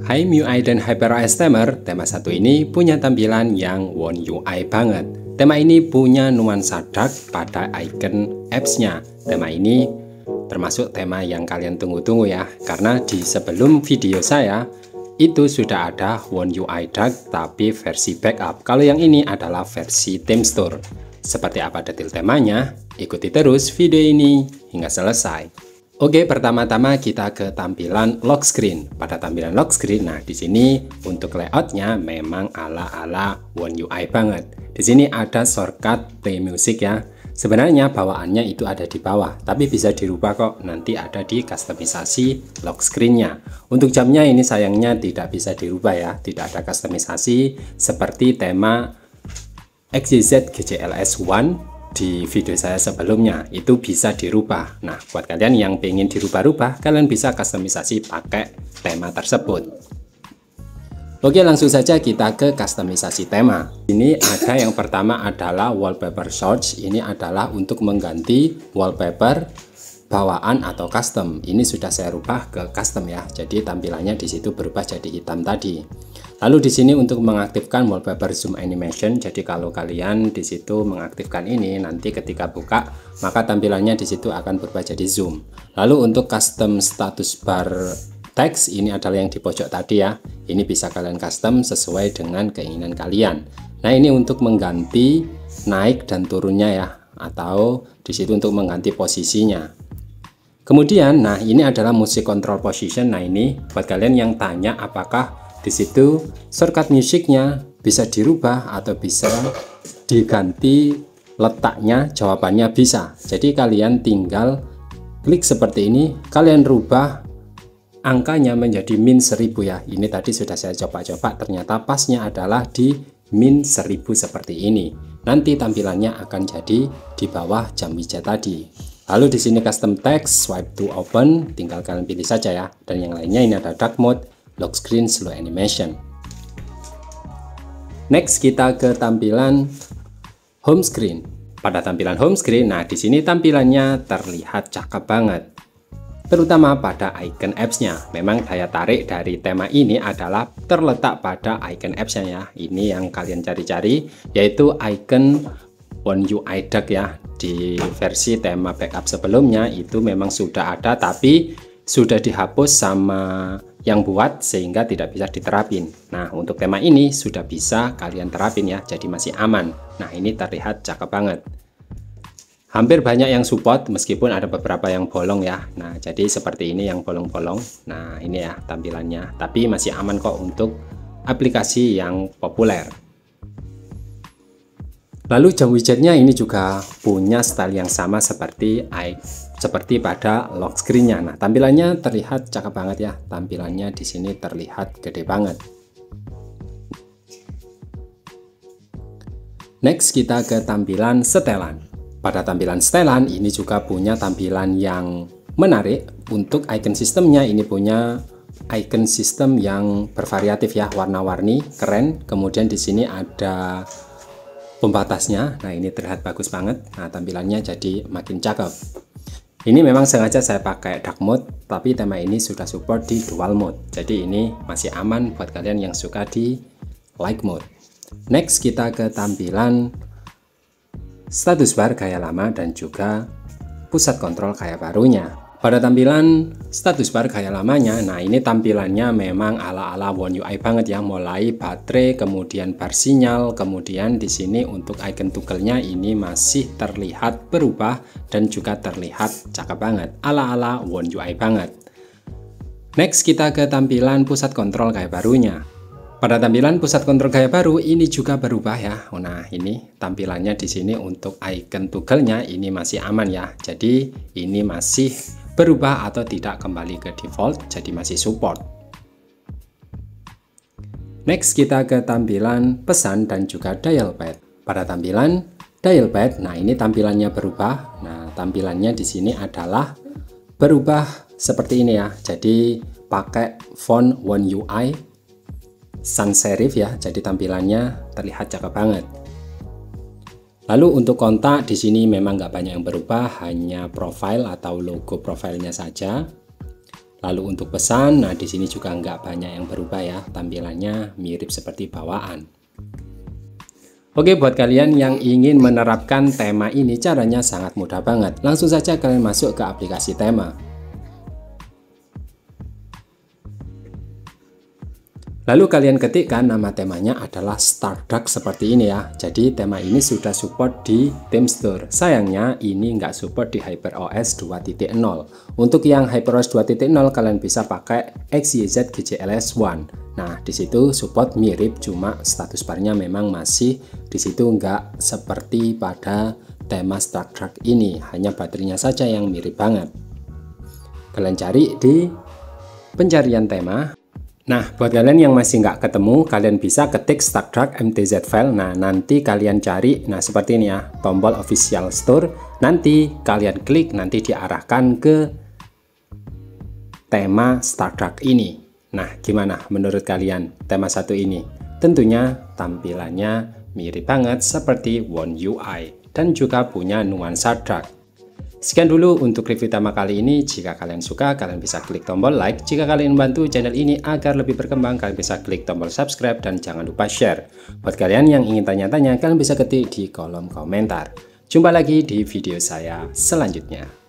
Hai MIUI dan HyperOS Tamer, tema satu ini punya tampilan yang One UI banget. Tema ini punya nuansa dark pada icon apps-nya. Tema ini termasuk tema yang kalian tunggu-tunggu ya, karena di sebelum video saya itu sudah ada One UI Dark tapi versi backup. Kalau yang ini adalah versi theme store. Seperti apa detail temanya? Ikuti terus video ini hingga selesai. Oke, pertama-tama kita ke tampilan lock screen. Pada tampilan lock screen, nah di sini untuk layoutnya memang ala-ala One UI banget. Di sini ada shortcut play music ya. Sebenarnya bawaannya itu ada di bawah, tapi bisa dirubah kok. Nanti ada di kustomisasi lock screen-nya. Untuk jamnya ini sayangnya tidak bisa dirubah ya, tidak ada kustomisasi seperti tema XYZ GCLS 1 di video saya sebelumnya, itu bisa dirubah. Nah, buat kalian yang pengen dirubah-rubah, kalian bisa kustomisasi pakai tema tersebut. Oke, langsung saja kita ke kustomisasi tema. Ini ada yang pertama adalah wallpaper search. Ini adalah untuk mengganti wallpaper bawaan atau custom. Ini sudah saya rubah ke custom ya. Jadi tampilannya di situ berubah jadi hitam tadi. Lalu di sini untuk mengaktifkan wallpaper zoom animation. Jadi kalau kalian di situ mengaktifkan ini, nanti ketika buka maka tampilannya di situ akan berubah jadi zoom. Lalu untuk custom status bar text, ini adalah yang di pojok tadi ya. Ini bisa kalian custom sesuai dengan keinginan kalian. Nah, ini untuk mengganti naik dan turunnya ya, atau di situ untuk mengganti posisinya. Kemudian, nah ini adalah music control position. Nah, ini buat kalian yang tanya apakah di situ shortcut musiknya bisa dirubah atau bisa diganti letaknya, jawabannya bisa. Jadi kalian tinggal klik seperti ini, kalian rubah angkanya menjadi min 1000 ya. Ini tadi sudah saya coba-coba, ternyata pasnya adalah di min 1000 seperti ini. Nanti tampilannya akan jadi di bawah jam widget tadi. Lalu di sini custom text, swipe to open, tinggal kalian pilih saja ya. Dan yang lainnya ini ada dark mode, lock screen, slow animation. Next kita ke tampilan home screen. Pada tampilan home screen, nah di sini tampilannya terlihat cakep banget. Terutama pada icon apps-nya. Memang daya tarik dari tema ini adalah terletak pada icon apps-nya ya. Ini yang kalian cari-cari, yaitu icon One UI Dark ya. Di versi tema backup sebelumnya itu memang sudah ada, tapi sudah dihapus sama yang buat sehingga tidak bisa diterapin. Nah, untuk tema ini sudah bisa kalian terapin ya, jadi masih aman. Nah, ini terlihat cakep banget. Hampir banyak yang support, meskipun ada beberapa yang bolong ya. Nah, jadi seperti ini yang bolong-bolong. Nah, ini ya tampilannya. Tapi masih aman kok untuk aplikasi yang populer. Lalu jam widgetnya ini juga punya style yang sama seperti pada lock screen-nya. Nah, tampilannya terlihat cakep banget ya. Tampilannya di sini terlihat gede banget. Next kita ke tampilan setelan. Pada tampilan setelan ini juga punya tampilan yang menarik. Untuk icon sistemnya ini punya icon sistem yang bervariatif ya, warna-warni, keren. Kemudian di sini ada pembatasnya. Nah, ini terlihat bagus banget. Nah, tampilannya jadi makin cakep. Ini memang sengaja saya pakai dark mode, tapi tema ini sudah support di dual mode. Jadi ini masih aman buat kalian yang suka di light mode. Next kita ke tampilan status bar gaya lama dan juga pusat kontrol gaya barunya. Pada tampilan status bar gaya lamanya, nah ini tampilannya memang ala-ala One UI banget ya, mulai baterai, kemudian bar sinyal, kemudian di sini untuk icon toggle-nya ini masih terlihat berubah dan juga terlihat cakep banget, ala-ala One UI banget. Next kita ke tampilan pusat kontrol gaya barunya. Pada tampilan pusat kontrol gaya baru ini juga berubah ya. Nah, ini tampilannya di sini untuk icon toggle-nya ini masih aman ya. Jadi ini masih berubah atau tidak kembali ke default, jadi masih support. Next kita ke tampilan pesan dan juga dial pad. Pada tampilan dial pad, nah ini tampilannya berubah. Nah, tampilannya di sini adalah berubah seperti ini ya. Jadi pakai font One UI sans serif ya. Jadi tampilannya terlihat cakep banget. Lalu untuk kontak di sini memang nggak banyak yang berubah, hanya profile atau logo profilnya saja. Lalu untuk pesan, nah di sini juga nggak banyak yang berubah ya, tampilannya mirip seperti bawaan. Oke, buat kalian yang ingin menerapkan tema ini, caranya sangat mudah banget. Langsung saja kalian masuk ke aplikasi tema. Lalu kalian ketikkan nama temanya adalah Starduck seperti ini ya. Jadi tema ini sudah support di Theme Store. Sayangnya ini nggak support di HyperOS 2.0. Untuk yang HyperOS 2.0 kalian bisa pakai XYZ GJLS 1. Nah di situ support mirip, cuma status barnya memang masih di situ nggak seperti pada tema Starduck ini. Hanya baterainya saja yang mirip banget. Kalian cari di pencarian tema. Nah, buat kalian yang masih nggak ketemu, kalian bisa ketik Starduck MTZ file. Nah, nanti kalian cari, nah seperti ini ya, tombol official store. Nanti kalian klik, nanti diarahkan ke tema Starduck ini. Nah, gimana menurut kalian tema satu ini? Tentunya tampilannya mirip banget seperti One UI dan juga punya nuansa dark. Sekian dulu untuk review tema kali ini. Jika kalian suka, kalian bisa klik tombol like. Jika kalian membantu channel ini agar lebih berkembang, kalian bisa klik tombol subscribe dan jangan lupa share. Buat kalian yang ingin tanya-tanya, kalian bisa ketik di kolom komentar. Jumpa lagi di video saya selanjutnya.